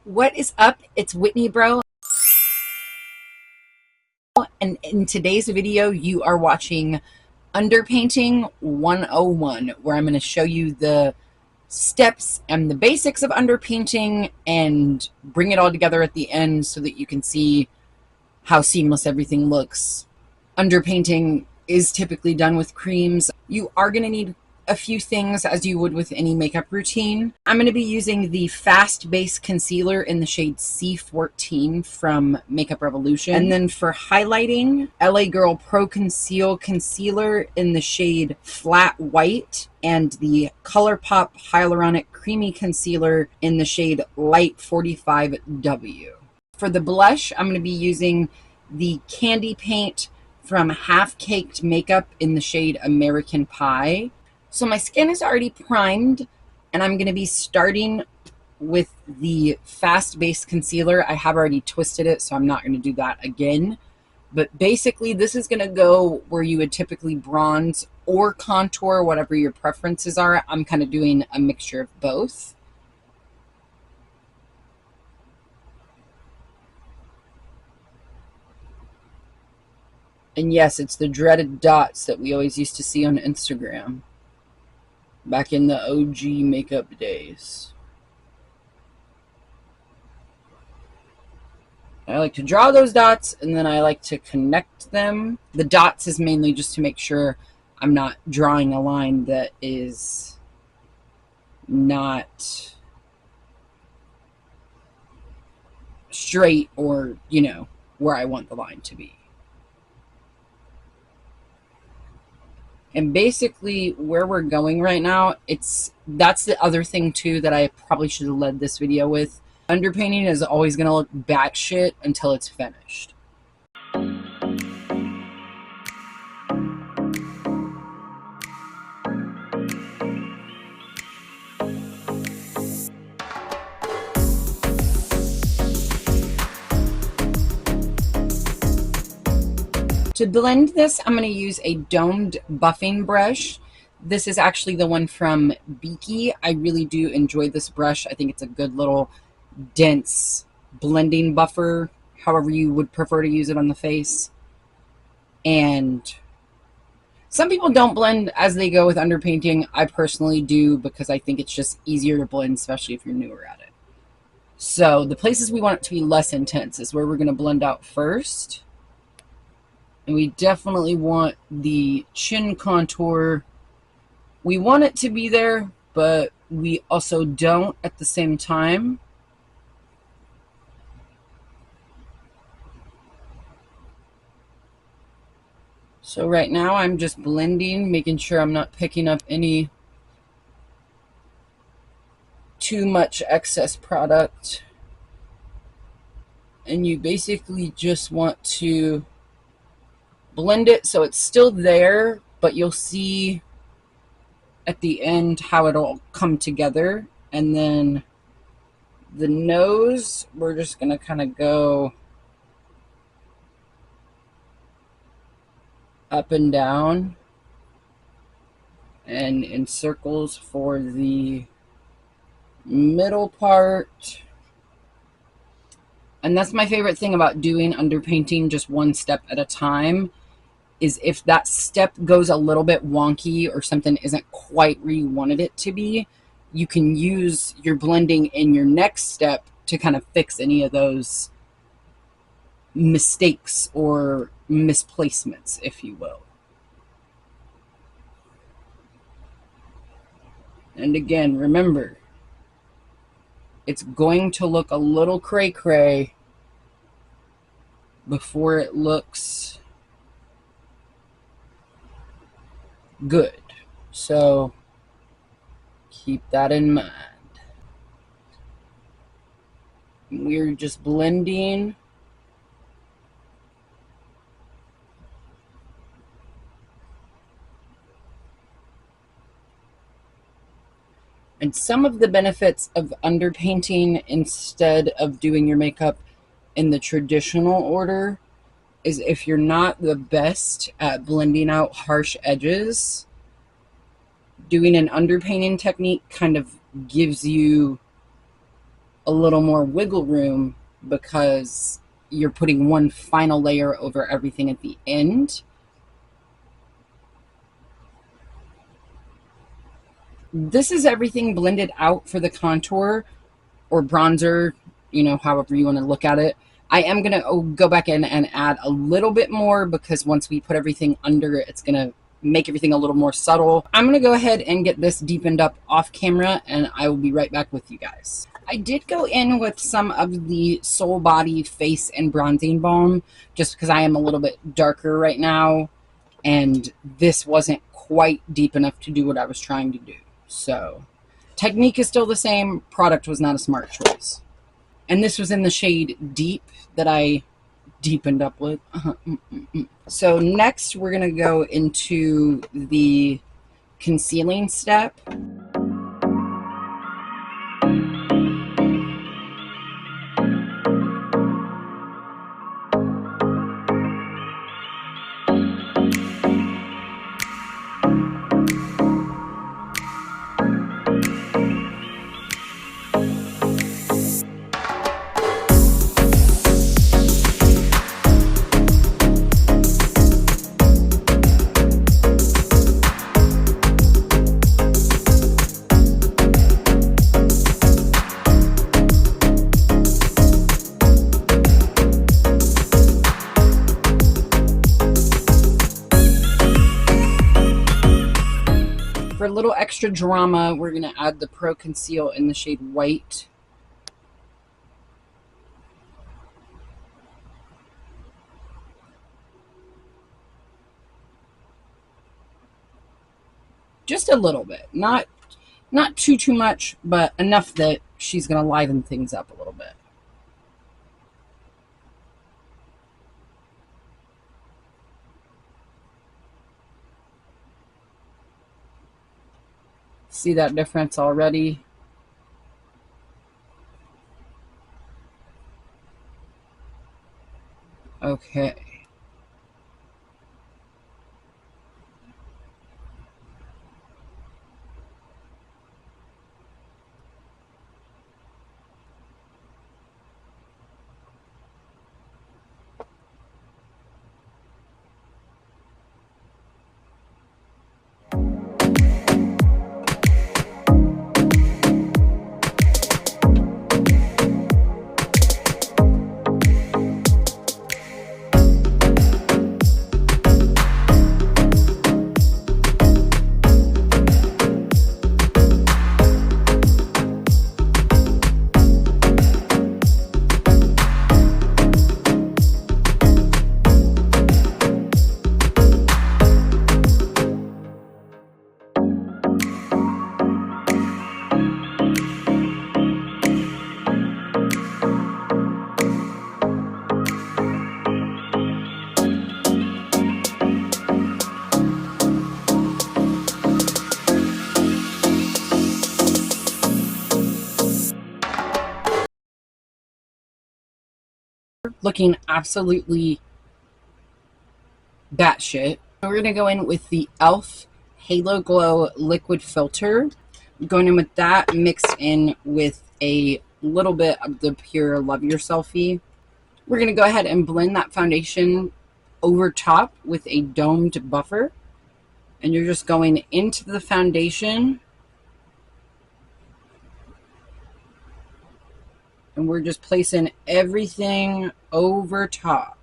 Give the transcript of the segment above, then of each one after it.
What is up? It's Whitney, bro. And in today's video, you are watching Underpainting 101, where I'm going to show you the steps and the basics of underpainting and bring it all together at the end so that you can see how seamless everything looks. Underpainting is typically done with creams. You are going to need a few things as you would with any makeup routine. I'm going to be using the Fast Base Concealer in the shade C14 from Makeup Revolution. And then for highlighting, LA Girl Pro Conceal Concealer in the shade Flat White and the ColourPop Hyaluronic Creamy Concealer in the shade Light 45W. For the blush, I'm going to be using the Candy Paint from Half Caked Makeup in the shade American Pie. So my skin is already primed, and I'm going to be starting with the Fast Base Concealer. I have already twisted it, so I'm not going to do that again. But basically, this is going to go where you would typically bronze or contour, whatever your preferences are. I'm kind of doing a mixture of both. And yes, it's the dreaded dots that we always used to see on Instagram back in the OG makeup days. I like to draw those dots, and then I like to connect them. The dots is mainly just to make sure I'm not drawing a line that is not straight or, you know, where I want the line to be. And basically where we're going right now, that's the other thing too that I probably should have led this video with. Underpainting is always going to look batshit until it's finished. To blend this, I'm going to use a domed buffing brush. This is actually the one from Beaky. I really do enjoy this brush. I think it's a good little dense blending buffer, however you would prefer to use it on the face. And some people don't blend as they go with underpainting. I personally do because I think it's just easier to blend, especially if you're newer at it. So the places we want it to be less intense is where we're going to blend out first. And we definitely want the chin contour. We want it to be there, but we also don't at the same time. So right now I'm just blending, making sure I'm not picking up any too much excess product. And you basically just want to blend it so it's still there, but you'll see at the end how it'll come together. And then the nose, we're just going to kind of go up and down and in circles for the middle part. And that's my favorite thing about doing underpainting just one step at a time, is if that step goes a little bit wonky or something isn't quite where you wanted it to be, you can use your blending in your next step to kind of fix any of those mistakes or misplacements, if you will. And again, remember, it's going to look a little cray-cray before it looks good. So keep that in mind. We're just blending. And some of the benefits of underpainting instead of doing your makeup in the traditional order is if you're not the best at blending out harsh edges, doing an underpainting technique kind of gives you a little more wiggle room because you're putting one final layer over everything at the end. This is everything blended out for the contour or bronzer, you know, however you want to look at it. I am going to go back in and add a little bit more because once we put everything under it, it's going to make everything a little more subtle. I'm going to go ahead and get this deepened up off camera, and I will be right back with you guys. I did go in with some of the Soul Body Face and Bronzing Balm just because I am a little bit darker right now, and this wasn't quite deep enough to do what I was trying to do. So technique is still the same. Product was not a smart choice. And this was in the shade Deep that I deepened up with. So next we're going to go into the concealing step. For a little extra drama, we're going to add the Pro Conceal in the shade White. Just a little bit. Not too much, but enough that she's going to liven things up a little bit. See that difference already? Okay. Looking absolutely batshit. We're going to go in with the e.l.f. Halo Glow Liquid Filter. I'm going in with that mixed in with a little bit of the Pure Love Yourselfie. We're going to go ahead and blend that foundation over top with a domed buffer. And you're just going into the foundation. And we're just placing everything over top.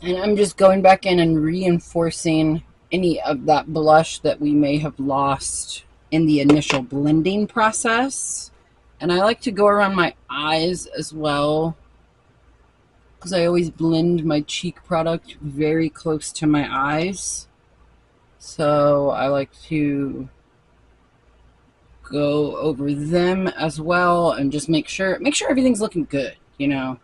And I'm just going back in and reinforcing any of that blush that we may have lost in the initial blending process. And I like to go around my eyes as well, because I always blend my cheek product very close to my eyes. So I like to go over them as well and just make sure everything's looking good, you know.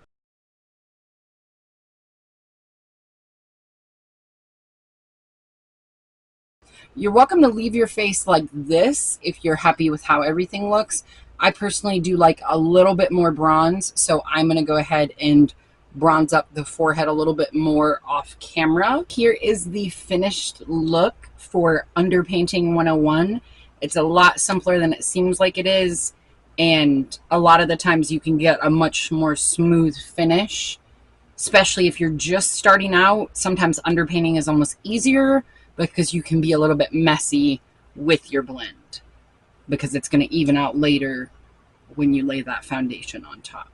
You're welcome to leave your face like this if you're happy with how everything looks. I personally do like a little bit more bronze, so I'm going to go ahead and bronze up the forehead a little bit more off camera. Here is the finished look for Underpainting 101. It's a lot simpler than it seems like it is, and a lot of the times you can get a much more smooth finish, especially if you're just starting out. Sometimes underpainting is almost easier because you can be a little bit messy with your blend, because it's going to even out later when you lay that foundation on top.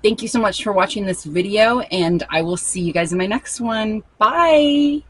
Thank you so much for watching this video, and I will see you guys in my next one. Bye!